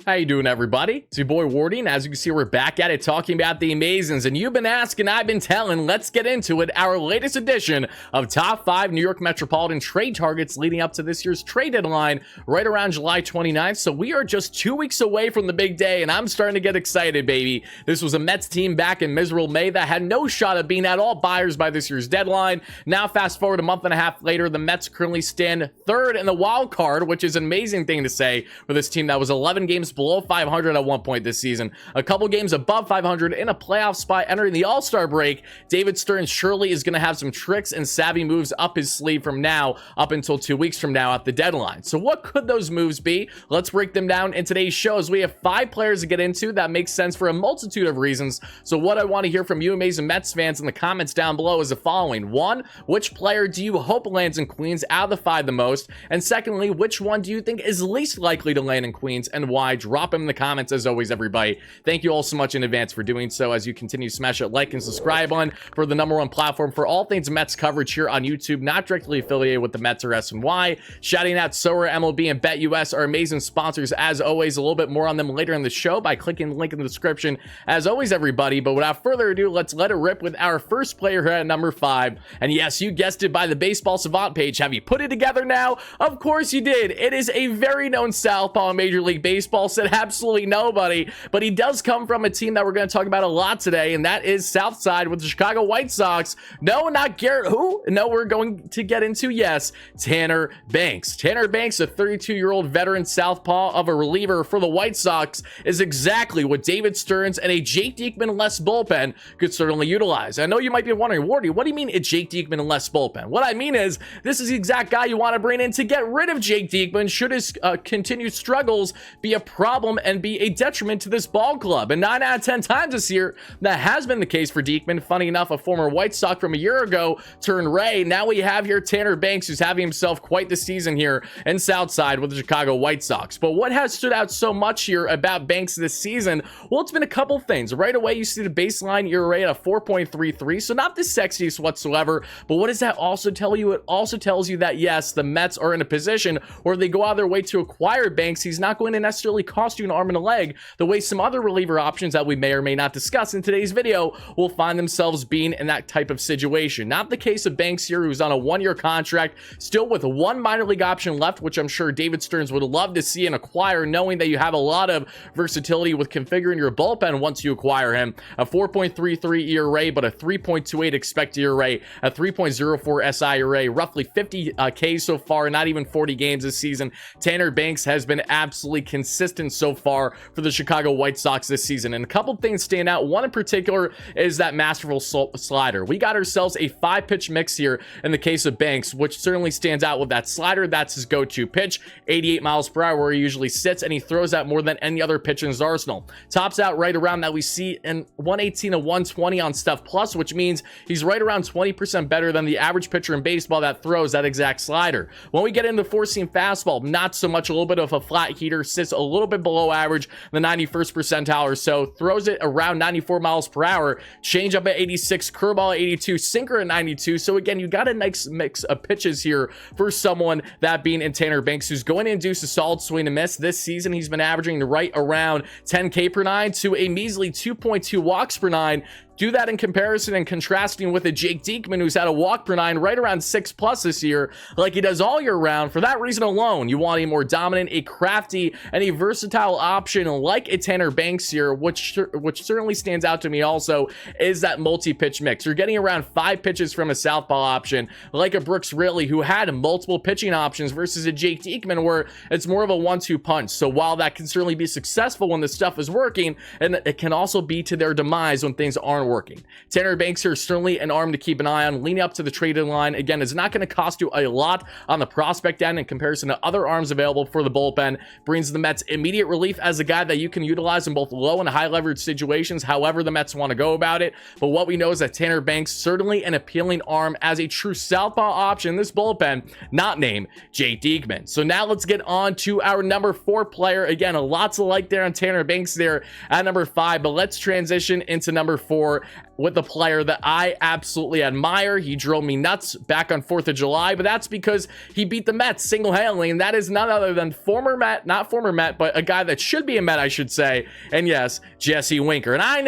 How you doing, everybody? It's your boy Wardy, and as you can see, we're back at it talking about the Amazons, and you've been asking, I've been telling. Let's get into it. Our latest edition of Top 5 New York Metropolitan trade targets leading up to this year's trade deadline right around July 29th. So we are just 2 weeks away from the big day, and I'm starting to get excited, baby. This was a Mets team back in miserable May that had no shot at being at all buyers by this year's deadline. Now, fast forward a month and a half later, the Mets currently stand third in the wild card, which is an amazing thing to say for this team that was 11 games below 500 at one point this season, a couple games above 500 in a playoff spot entering the All-Star break. David Stearns surely is going to have some tricks and savvy moves up his sleeve from now up until 2 weeks from now at the deadline. So what could those moves be? Let's break them down in today's show, as we have 5 players to get into that makes sense for a multitude of reasons. So what I want to hear from you amazing Mets fans in the comments down below is the following. 1, which player do you hope lands in Queens out of the 5 the most? And secondly, which one do you think is least likely to land in Queens and why? Drop them in the comments. As always, everybody, thank you all so much in advance for doing so. As you continue to smash that like and subscribe button for the #1 platform for all things Mets coverage here on YouTube, not directly affiliated with the Mets or SNY. Shouting out Sower, MLB, and BetUS, our amazing sponsors. As always, a little bit more on them later in the show by clicking the link in the description. As always, everybody, but without further ado, let's let it rip with our first player here at number 5. And yes, you guessed it by the Baseball Savant page. Have you put it together now? Of course you did. It is a very known southpaw in Major League Baseball. Said absolutely nobody, but he does come from a team that we're going to talk about a lot today, and that is Southside with the Chicago White Sox. No, not Garrett, who? No, we're going to get into, yes, Tanner Banks. Tanner Banks, a 32-year-old veteran southpaw of a reliever for the White Sox, is exactly what David Stearns and a Jake Diekman-less bullpen could certainly utilize. I know you might be wondering, Wardy, what do you mean a Jake Diekman-less bullpen? What I mean is, this is the exact guy you want to bring in to get rid of Jake Diekman should his continued struggles be a problem and be a detriment to this ball club. And 9 out of 10 times this year, that has been the case for Diekman. Funny enough, a former White Sox from a year ago turned Ray. Now we have here Tanner Banks, who's having himself quite the season here in Southside with the Chicago White Sox. But what has stood out so much here about Banks this season? Well, it's been a couple things. Right away, you see the baseline ERA at a 4.33, so not the sexiest whatsoever. But what does that also tell you? It also tells you that, yes, the Mets are in a position where they go out of their way to acquire Banks. He's not going to necessarily cost you an arm and a leg the way some other reliever options that we may or may not discuss in today's video will find themselves being in that type of situation. Not the case of Banks here, who's on a 1-year contract, still with 1 minor league option left, which I'm sure David Stearns would love to see and acquire, knowing that you have a lot of versatility with configuring your bullpen once you acquire him. A 4.33 ERA, but a 3.28 expected ERA, a 3.04 SI ERA, roughly 50 Ks so far, not even 40 games this season. Tanner Banks has been absolutely consistent so far for the Chicago White Sox this season, and a couple things stand out. One in particular is that masterful slider. We got ourselves a 5-pitch mix here in the case of Banks, which certainly stands out with that slider. That's his go-to pitch, 88 miles per hour where he usually sits, and he throws that more than any other pitch in his arsenal. Tops out right around that we see in 118 to 120 on Stuff Plus, which means he's right around 20% better than the average pitcher in baseball that throws that exact slider. When we get into 4-seam fastball, not so much, a little bit of a flat heater, sits a little bit below average, the 91st percentile or so, throws it around 94 miles per hour, change up at 86, curveball at 82, sinker at 92. So again, you got a nice mix of pitches here for someone, that being in Tanner Banks, who's going to induce a solid swing and miss. This season, he's been averaging right around 10 K per 9 to a measly 2.2 walks per 9. Do that in comparison and contrasting with a Jake Diekman, who's had a walk per 9 right around 6+ this year, like he does all year round. For that reason alone, you want a more dominant, a crafty, and a versatile option like a Tanner Banks here, which certainly stands out to me also, is that multi-pitch mix. You're getting around 5 pitches from a southpaw option, like a Brooks Raley, who had multiple pitching options, versus a Jake Diekman, where it's more of a 1-2 punch. So while that can certainly be successful when the stuff is working, and it can also be to their demise when things aren't working. Tanner Banks here is certainly an arm to keep an eye on leading up to the trade deadline. Again, it's not going to cost you a lot on the prospect end in comparison to other arms available for the bullpen. Brings the Mets immediate relief as a guy that you can utilize in both low and high leverage situations, however the Mets want to go about it. But what we know is that Tanner Banks, certainly an appealing arm as a true southpaw option in this bullpen, not named Jake Diekman. So now let's get on to our number 4 player. Again, lots of like there on Tanner Banks there at number 5, but let's transition into number 4. more with a player that I absolutely admire. He drove me nuts back on 4th of July, but that's because he beat the Mets single-handedly, and that is none other than former Met, not former Met, but a guy that should be a Met, I should say, and yes, Jesse Winker. And I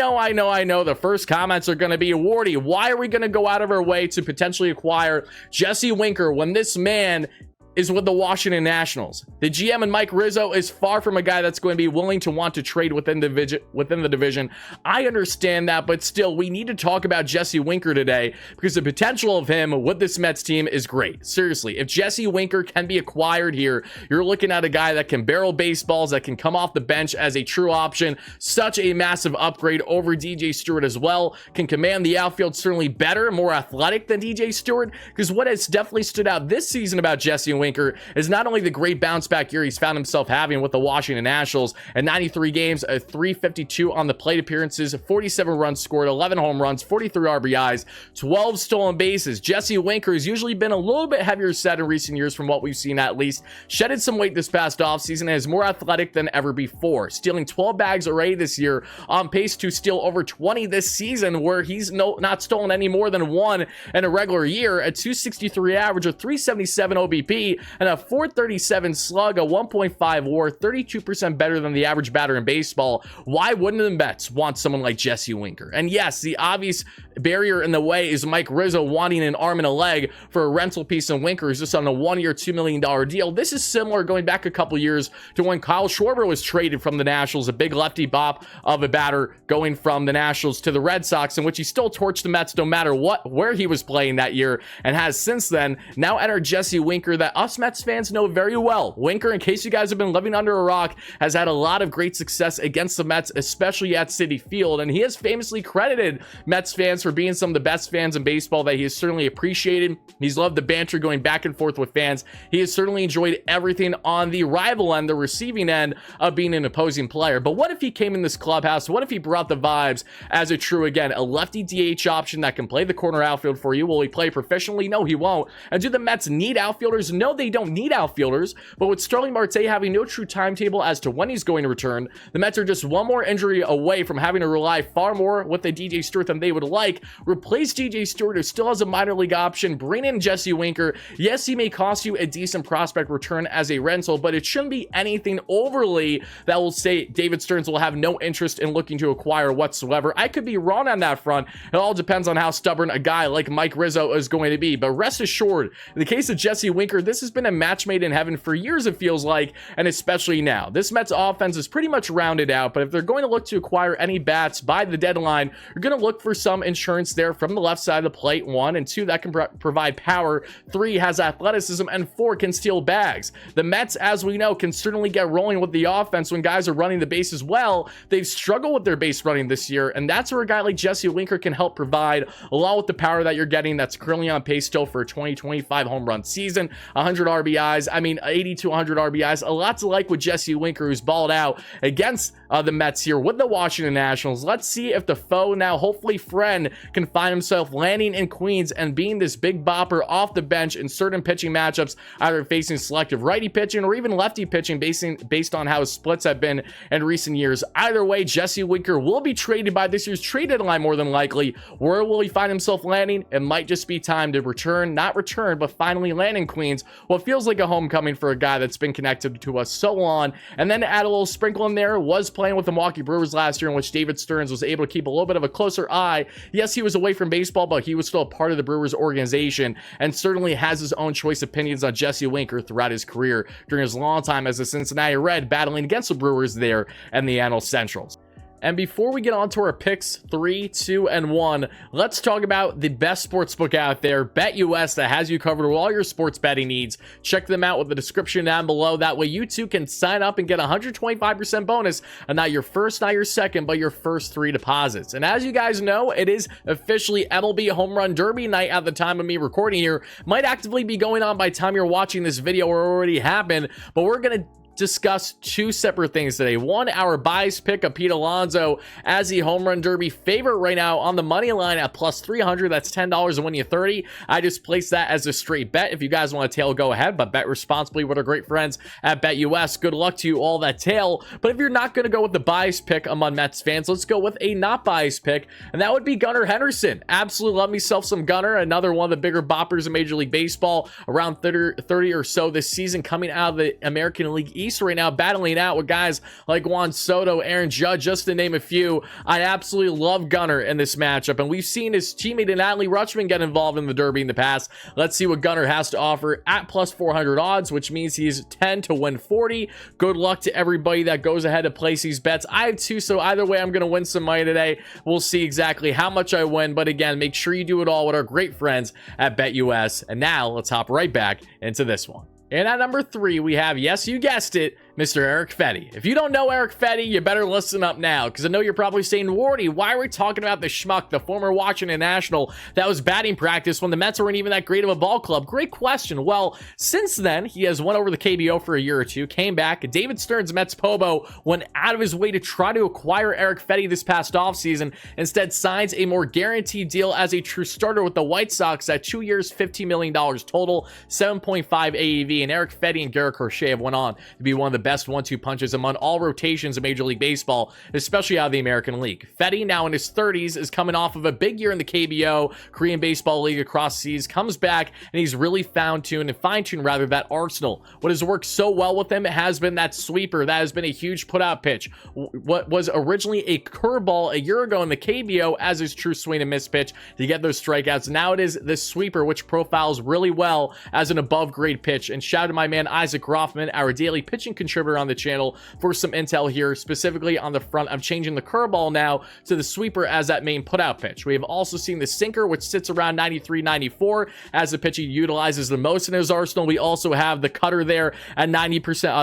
know the first comments are going to be, Wardy, why are we going to go out of our way to potentially acquire Jesse Winker when this man is with the Washington Nationals? The GM and Mike Rizzo is far from a guy that's going to be willing to want to trade within the division. I understand that, but still, we need to talk about Jesse Winker today because the potential of him with this Mets team is great. Seriously, if Jesse Winker can be acquired here, you're looking at a guy that can barrel baseballs, that can come off the bench as a true option. Such a massive upgrade over DJ Stewart as well. Can command the outfield certainly better, more athletic than DJ Stewart, because what has definitely stood out this season about Jesse Winker is not only the great bounce back year he's found himself having with the Washington Nationals in 93 games, a 352 on the plate appearances, 47 runs scored, 11 home runs, 43 RBIs, 12 stolen bases. Jesse Winker has usually been a little bit heavier set in recent years from what we've seen at least. Shedded some weight this past offseason and is more athletic than ever before. Stealing 12 bags already this year, on pace to steal over 20 this season, where he's not stolen any more than one in a regular year. A 263 average, a 377 OBP, and a 437 slug, a 1.5 WAR, 32% better than the average batter in baseball. Why wouldn't the Mets want someone like Jesse Winker? And yes, the obvious barrier in the way is Mike Rizzo wanting an arm and a leg for a rental piece, and Winker is just on a 1-year, $2 million deal. This is similar going back a couple years to when Kyle Schwarber was traded from the Nationals, a big lefty bop of a batter going from the Nationals to the Red Sox, in which he still torched the Mets no matter where he was playing that year, and has since then now entered Jesse Winker, that us Mets fans know very well. Winker, in case you guys have been living under a rock, has had a lot of great success against the Mets, especially at Citi Field, and he has famously credited Mets fans for being some of the best fans in baseball that he has certainly appreciated. He's loved the banter going back and forth with fans. He has certainly enjoyed everything on the rival end, the receiving end of being an opposing player. But what if he came in this clubhouse? What if he brought the vibes as a true, again, a lefty DH option that can play the corner outfield for you? Will he play professionally? No, he won't. And do the Mets need outfielders? No, they don't need outfielders. But with Starling Marte having no true timetable as to when he's going to return, the Mets are just one more injury away from having to rely far more with the DJ Stewart than they would like. Replace DJ Stewart, who still has a minor league option. Bring in Jesse Winker. Yes, he may cost you a decent prospect return as a rental, but it shouldn't be anything overly that will say David Stearns will have no interest in looking to acquire whatsoever. I could be wrong on that front. It all depends on how stubborn a guy like Mike Rizzo is going to be. But rest assured, in the case of Jesse Winker, this has been a match made in heaven for years, it feels like, and especially now. This Mets offense is pretty much rounded out, but if they're going to look to acquire any bats by the deadline, you're going to look for some insurance there from the left side of the plate. 1 and 2, that can provide power. 3, has athleticism, and 4, can steal bags. The Mets, as we know, can certainly get rolling with the offense when guys are running the bases well. They've struggled with their base running this year, and that's where a guy like Jesse Winker can help provide, along with the power that you're getting that's currently on pace still for a 2025 home run season, 100 RBIs, 80 to 100 RBIs, a lot to like with Jesse Winker, who's balled out against the Mets here with the Washington Nationals. Let's see if the foe, now hopefully friend, can find himself landing in Queens and being this big bopper off the bench in certain pitching matchups, either facing selective righty pitching or even lefty pitching based on how his splits have been in recent years. Either way, Jesse Winker will be traded by this year's trade deadline more than likely. Where will he find himself landing? It might just be time to not return, but finally land in Queens. What feels like a homecoming for a guy that's been connected to us so long. And then to add a little sprinkle in there, was playing with the Milwaukee Brewers last year, in which David Stearns was able to keep a little bit of a closer eye. Yes, he was away from baseball, but he was still a part of the Brewers organization, and certainly has his own choice opinions on Jesse Winker throughout his career during his long time as a Cincinnati Red, battling against the Brewers there in the NL Centrals. And before we get on to our picks 3, 2, and 1, let's talk about the best sportsbook out there, BetUS, that has you covered with all your sports betting needs. Check them out with the description down below. That way you too can sign up and get a 125% bonus on not your first, not your second, but your first 3 deposits. And as you guys know, it is officially MLB Home Run Derby night at the time of me recording here. Might actively be going on by the time you're watching this video, or already happened, but we're going to discuss two separate things today. One, our bias pick of Pete Alonso as the home run derby favorite right now on the money line at plus 300. That's $10 to win you 30. I just placed that as a straight bet. If you guys want to tail, go ahead, but bet responsibly with our great friends at BetUS. Good luck to you all that tail. But if you're not going to go with the bias pick among Mets fans, let's go with a not bias pick, and that would be Gunnar Henderson. Absolutely love myself some Gunnar, another one of the bigger boppers in Major League Baseball, around 30 or so this season, coming out of the American League East right now, battling out with guys like Juan Soto, Aaron Judge, just to name a few. I absolutely love Gunnar in this matchup, and we've seen his teammate and Adley Rutschman get involved in the Derby in the past. Let's see what Gunnar has to offer at plus 400 odds, which means he's 10 to win 40. Good luck to everybody that goes ahead to place these bets. I have two, so either way, I'm going to win some money today. We'll see exactly how much I win, but again, make sure you do it all with our great friends at BetUS. And now let's hop right back into this one. And at number 3, we have, yes, you guessed it, Mr. Eric Fetti. If you don't know Eric Fetti, you better listen up now, because I know you're probably saying, Wardy, why are we talking about the schmuck, the former Washington National, that was batting practice when the Mets weren't even that great of a ball club? Great question. Well, since then, he has went over the KBO for a year or two, came back. David Stearns, Mets Pobo, went out of his way to try to acquire Eric Fetti this past offseason, instead signs a more guaranteed deal as a true starter with the White Sox at 2 years, $15 million total, 7.5 AAV, and Eric Fetti and Garrett Crochet have went on to be one of the best 1-2 punches among all rotations in Major League Baseball, especially out of the American League. Fetti, now in his 30s, is coming off of a big year in the KBO, Korean Baseball League across seas, comes back, and he's really fine-tuned that arsenal. What has worked so well with him has been that sweeper. That has been a huge put-out pitch. What was originally a curveball a year ago in the KBO as his true swing and miss pitch to get those strikeouts. Now it is this sweeper, which profiles really well as an above-grade pitch. And shout out to my man Isaac Rothman, our daily pitching contributor on the channel, for some intel here, specifically on the front of changing the curveball now to the sweeper as that main putout pitch. We have also seen the sinker, which sits around 93, 94 as the pitch he utilizes the most in his arsenal. We also have the cutter there at 90%,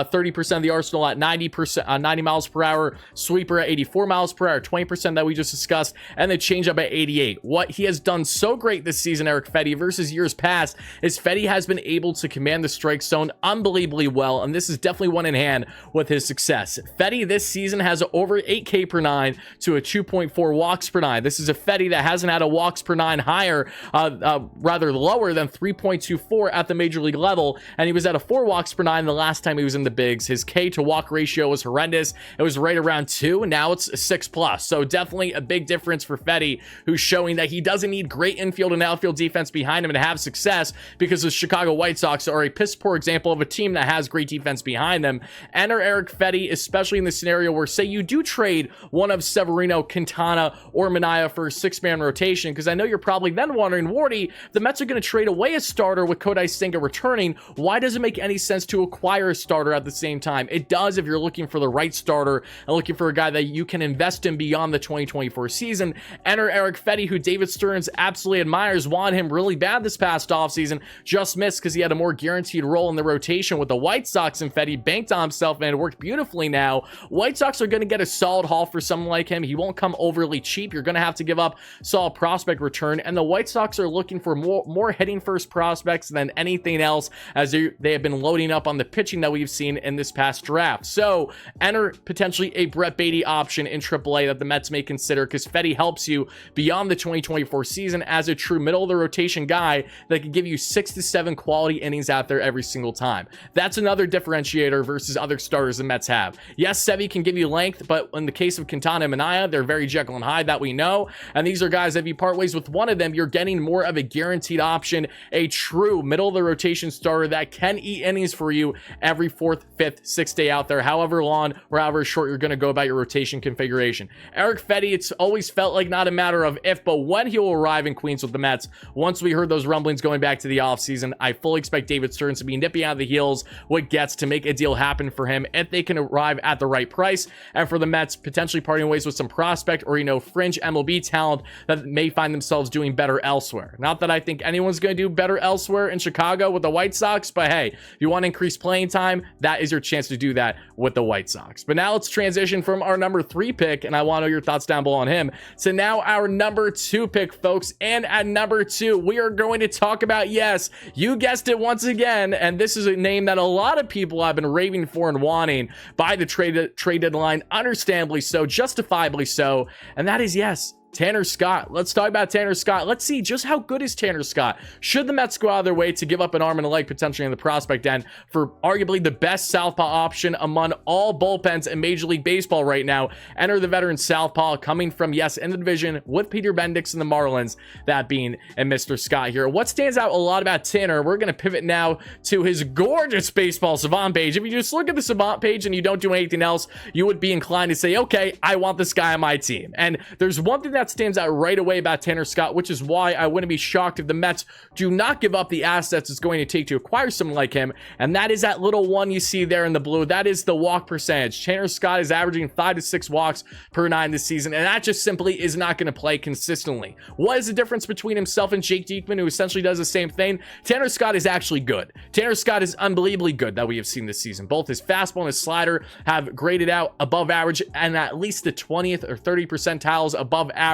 30% of the arsenal at 90 miles per hour, sweeper at 84 miles per hour, 20% that we just discussed, and the changeup at 88. What he has done so great this season, Eric Fetti, versus years past, is Fetti has been able to command the strike zone unbelievably well, and this is definitely one in hand with his success. Fetti this season has over 8K per 9 to a 2.4 walks per 9. This is a Fetti that hasn't had a walks per 9 higher, rather lower than 3.24 at the major league level, and he was at a 4 walks per 9 the last time he was in the bigs. His K to walk ratio was horrendous. It was right around 2, and now it's 6 plus. So definitely a big difference for Fetti, who's showing that he doesn't need great infield and outfield defense behind him to have success, because the Chicago White Sox are a piss poor example of a team that has great defense behind them. Enter Eric Fetti, especially in the scenario where, say, you do trade one of Severino, Quintana, or Manaea for a 6-man rotation, because I know you're probably then wondering, Wardy, the Mets are going to trade away a starter with Kodai Senga returning. Why does it make any sense to acquire a starter at the same time? It does if you're looking for the right starter and looking for a guy that you can invest in beyond the 2024 season. Enter Eric Fetti, who David Stearns absolutely admires, wanted him really bad this past offseason, just missed because he had a more guaranteed role in the rotation with the White Sox, and Fetti banked on himself, and it worked beautifully now. White Sox are going to get a solid haul for someone like him. He won't come overly cheap. You're going to have to give up solid prospect return, and the White Sox are looking for more hitting first prospects than anything else, as they have been loading up on the pitching that we've seen in this past draft. So enter potentially a Brett Beatty option in AAA that the Mets may consider, because Fetti helps you beyond the 2024 season as a true middle of the rotation guy that can give you 6 to 7 quality innings out there every single time. That's another differentiator versus other starters the Mets have. Yes, Sevy can give you length, but in the case of Quintana and Manaea, they're very Jekyll and Hyde, that we know. And these are guys that if you part ways with one of them, you're getting more of a guaranteed option, a true middle of the rotation starter that can eat innings for you every 4th, 5th, 6th day out there, however long or however short you're going to go about your rotation configuration. Eric Fetti, it's always felt like not a matter of if, but when he will arrive in Queens with the Mets. Once we heard those rumblings going back to the offseason, I fully expect David Stearns to be nipping out of the heels what gets to make a deal happen for him if they can arrive at the right price, and for the Mets potentially parting ways with some prospect or, fringe MLB talent that may find themselves doing better elsewhere. Not that I think anyone's going to do better elsewhere in Chicago with the White Sox, but hey, if you want to increase playing time, that is your chance to do that with the White Sox. But now let's transition from our number 3 pick, and I want to know your thoughts down below on him, to now our number 2 pick, folks. And at number 2, we are going to talk about, yes, you guessed it once again, and this is a name that a lot of people have been raving looking for and wanting by the trade deadline, understandably so, justifiably so, and that is, yes, Tanner Scott. Let's talk about Tanner Scott. Let's see just how good is Tanner Scott. Should the Mets go out of their way to give up an arm and a leg potentially in the prospect end for arguably the best southpaw option among all bullpens in Major League Baseball right now? Enter the veteran southpaw coming from, yes, in the division with Peter Bendix and the Marlins, that being and Mr. Scott here. What stands out a lot about Tanner, we're going to pivot now to his gorgeous baseball savant page. If you just look at the savant page and you don't do anything else, you would be inclined to say, okay, I want this guy on my team. And there's one thing that stands out right away about Tanner Scott, which is why I wouldn't be shocked if the Mets do not give up the assets it's going to take to acquire someone like him, and that is that little one you see there in the blue. That is the walk percentage. Tanner Scott is averaging 5 to 6 walks per 9 this season, and that just simply is not going to play consistently. What is the difference between himself and Jake Diekman, who essentially does the same thing? Tanner Scott is actually good. Tanner Scott is unbelievably good that we have seen this season. Both his fastball and his slider have graded out above average and at least the 20th or 30 percentiles above average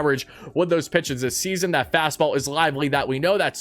with those pitches this season. That fastball is lively, that we know. That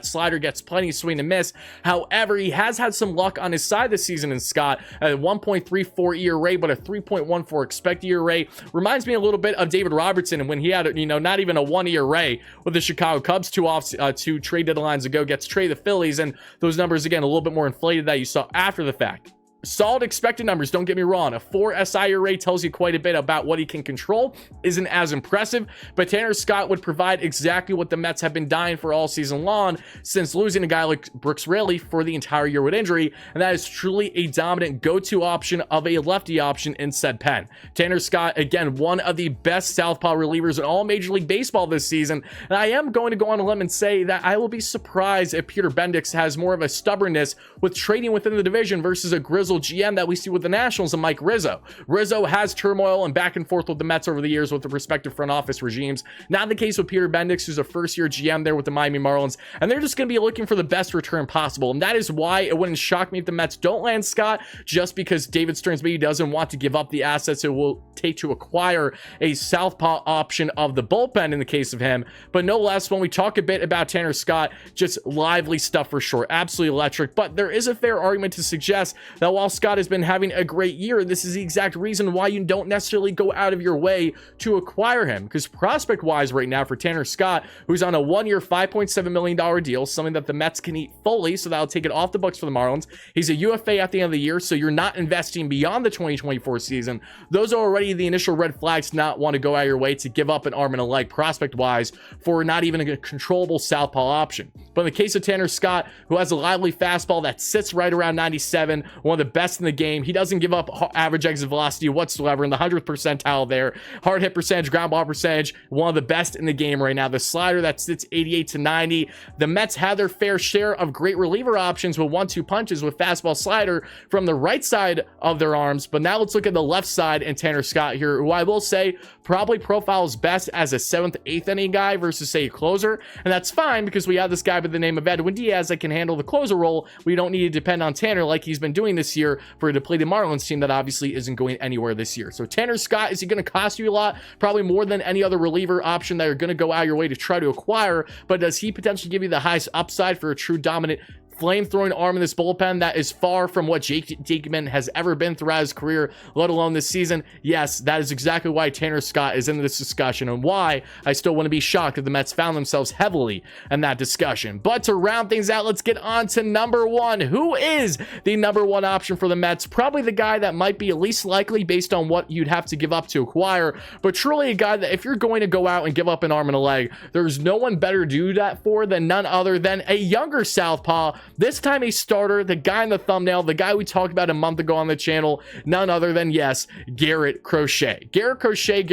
slider gets plenty of swing and miss. However, he has had some luck on his side this season in Scott. A 1.34 ERA, but a 3.14 expected ERA. Reminds me a little bit of David Robertson, and when he had, not even a 1 ERA with the Chicago Cubs two trade deadlines ago, gets traded to the Phillies, and those numbers, again, a little bit more inflated that you saw after the fact. Solid expected numbers, don't get me wrong. A 4 SI ERA tells you quite a bit about what he can control. Isn't as impressive, but Tanner Scott would provide exactly what the Mets have been dying for all season long since losing a guy like Brooks Raley for the entire year with injury, and that is truly a dominant go-to option of a lefty option in said pen. Tanner Scott, again, one of the best southpaw relievers in all Major League Baseball this season, and I am going to go on a limb and say that I will be surprised if Peter Bendix has more of a stubbornness with trading within the division versus a grizzled GM that we see with the Nationals and Mike Rizzo. Rizzo has turmoil and back and forth with the Mets over the years with the respective front office regimes. Not the case with Peter Bendix, who's a first-year GM there with the Miami Marlins, and they're just going to be looking for the best return possible, and that is why it wouldn't shock me if the Mets don't land Scott, just because David Stearns maybe doesn't want to give up the assets it will take to acquire a southpaw option of the bullpen in the case of him. But no less, when we talk a bit about Tanner Scott, just lively stuff for sure, absolutely electric. But there is a fair argument to suggest that while Scott has been having a great year, this is the exact reason why you don't necessarily go out of your way to acquire him, because prospect wise right now for Tanner Scott, who's on a 1-year $5.7 million deal, something that the Mets can eat fully, so that'll take it off the books for the Marlins. He's a UFA at the end of the year, so you're not investing beyond the 2024 season. Those are already the initial red flags to not want to go out of your way to give up an arm and a leg prospect wise for not even a controllable southpaw option. But in the case of Tanner Scott, who has a lively fastball that sits right around 97, one of the best in the game, he doesn't give up average exit velocity whatsoever, in the 100th percentile there. Hard hit percentage, ground ball percentage, one of the best in the game right now. The slider that sits 88 to 90. The Mets had their fair share of great reliever options with 1-2 punches with fastball slider from the right side of their arms, but now let's look at the left side and Tanner Scott here, who I will say probably profiles best as a 7th, 8th inning guy versus, say, a closer, and that's fine because we have this guy by the name of Edwin Diaz that can handle the closer role. We don't need to depend on Tanner like he's been doing this year for a depleted Marlins team that obviously isn't going anywhere this year. So Tanner Scott, is he going to cost you a lot? Probably more than any other reliever option that you're going to go out of your way to try to acquire, but does he potentially give you the highest upside for a true dominant flame-throwing arm in this bullpen that is far from what Jake Diekman has ever been throughout his career, let alone this season? Yes, that is exactly why Tanner Scott is in this discussion, and why I still wouldn't be shocked if the Mets found themselves heavily in that discussion. But to round things out, let's get on to number one. Who is the number one option for the Mets? Probably the guy that might be least likely based on what you'd have to give up to acquire, but truly a guy that if you're going to go out and give up an arm and a leg, there's no one better to do that for than none other than a younger southpaw. This time a starter, the guy in the thumbnail, the guy we talked about a month ago on the channel, none other than, yes, Garrett Crochet. Garrett Crochet,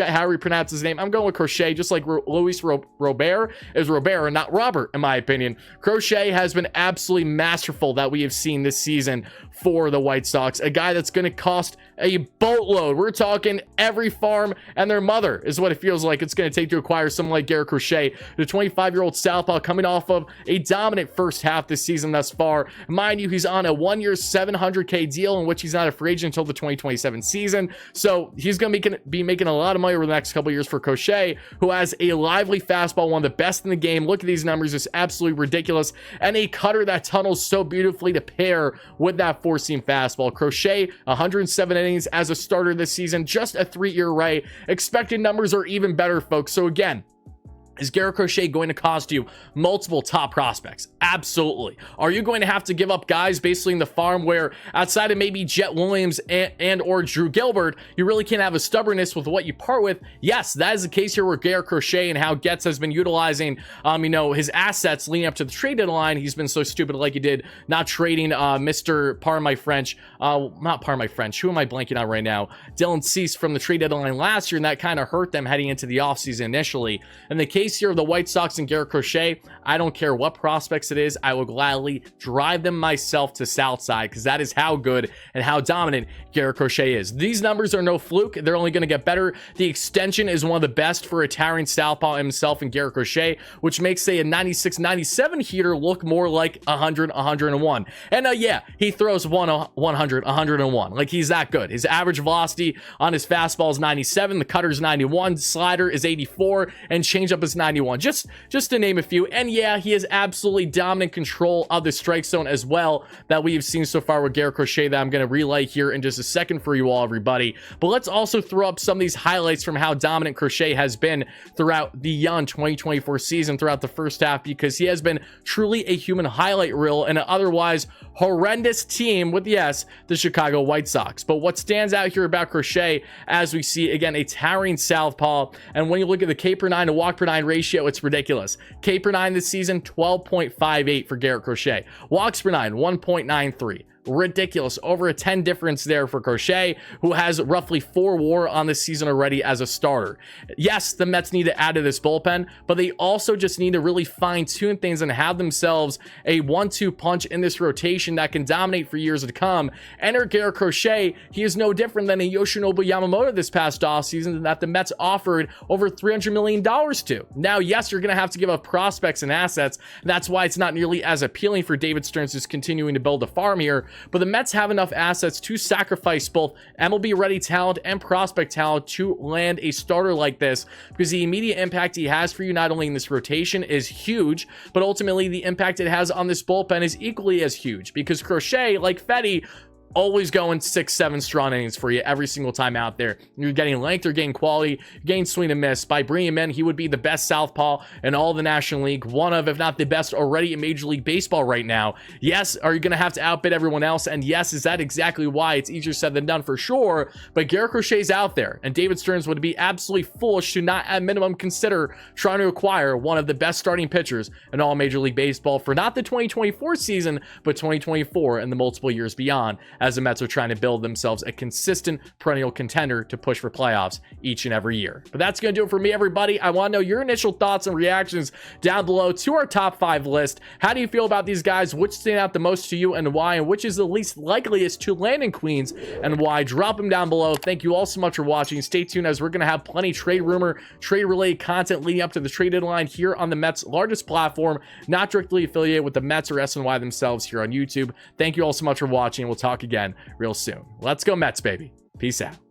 however you pronounce his name. I'm going with Crochet, just like Luis Robert is Robert and not Robert, in my opinion. Crochet has been absolutely masterful that we have seen this season for the White Sox. A guy that's going to cost a boatload. We're talking every farm and their mother is what it feels like it's going to take to acquire someone like Garrett Crochet, the 25-year-old southpaw coming off of a dominant first half this season thus far. Mind you, he's on a 1-year $700K deal in which he's not a free agent until the 2027 season, so he's going to be making a lot of money over the next couple of years for Crochet, who has a lively fastball, one of the best in the game. Look at these numbers, it's absolutely ridiculous, and a cutter that tunnels so beautifully to pair with that four-seam fastball. Crochet, 107 innings as a starter this season, just a 3-year expected numbers are even better, folks. So again, is Garrett Crochet going to cost you multiple top prospects? Absolutely. Are you going to have to give up guys basically in the farm where outside of maybe Jet Williams and or Drew Gilbert, you really can't have a stubbornness with what you part with? Yes, that is the case here with Garrett Crochet and how Getz has been utilizing, his assets leading up to the trade deadline. He's been so stupid like he did not trading Mr. Pardon my French, not pardon my French, who am I blanking on right now? Dylan Cease from the trade deadline last year, and that kind of hurt them heading into the offseason initially. In the case here of the White Sox and Garrett Crochet, I don't care what prospects it is, I will gladly drive them myself to Southside because that is how good and how dominant Garrett Crochet is. These numbers are no fluke, they're only going to get better. The extension is one of the best for a towering southpaw himself in Garrett Crochet, which makes say a 96-97 heater look more like 100-101. And yeah, he throws 100-101, like he's that good. His average velocity on his fastball is 97, the cutter's 91, slider is 84, and changeup is 91, just to name a few. And yeah, he has absolutely dominant control of the strike zone as well that we've seen so far with Garrett Crochet that I'm going to relay here in just a second for you all, everybody. But let's also throw up some of these highlights from how dominant Crochet has been throughout the young 2024 season, throughout the first half, because he has been truly a human highlight reel in an otherwise horrendous team with, yes, the Chicago White Sox. But what stands out here about Crochet, as we see again a towering southpaw, and when you look at the K per 9 to walk per 9 ratio, it's ridiculous. K per 9 this season, 12.58 for Garrett Crochet. Walks per 9, 1.93. Ridiculous. Over a 10 difference there for Crochet, who has roughly 4 WAR on this season already as a starter. Yes, the Mets need to add to this bullpen, but they also just need to really fine-tune things and have themselves a 1-2 punch in this rotation that can dominate for years to come. Enter Garrett Crochet. He is no different than a Yoshinobu Yamamoto this past offseason that the Mets offered over $300 million to. Now, yes, you're going to have to give up prospects and assets. That's why it's not nearly as appealing for David Stearns, who's continuing to build a farm here. But the Mets have enough assets to sacrifice both MLB ready talent and prospect talent to land a starter like this, because the immediate impact he has for you not only in this rotation is huge, but ultimately the impact it has on this bullpen is equally as huge, because Crochet, like Fetti, always going 6-7 strong innings for you every single time out there. You're getting length, you're getting quality, you're getting swing and miss. By bringing him in, he would be the best southpaw in all the National League, one of, if not the best already in Major League Baseball right now. Yes, are you going to have to outbid everyone else? And yes, is that exactly why? It's easier said than done for sure, but Garrett Crochet's out there, and David Stearns would be absolutely foolish to not at minimum consider trying to acquire one of the best starting pitchers in all Major League Baseball for not the 2024 season, but 2024 and the multiple years beyond, as the Mets are trying to build themselves a consistent perennial contender to push for playoffs each and every year. But that's going to do it for me, everybody. I want to know your initial thoughts and reactions down below to our top 5 list. How do you feel about these guys? Which stand out the most to you and why? And which is the least likeliest to land in Queens and why? Drop them down below. Thank you all so much for watching. Stay tuned, as we're going to have plenty trade rumor, trade related content leading up to the trade deadline here on the Mets' largest platform, not directly affiliated with the Mets or SNY themselves, here on YouTube. Thank you all so much for watching. We'll talk again real soon. Let's go Mets, baby. Peace out.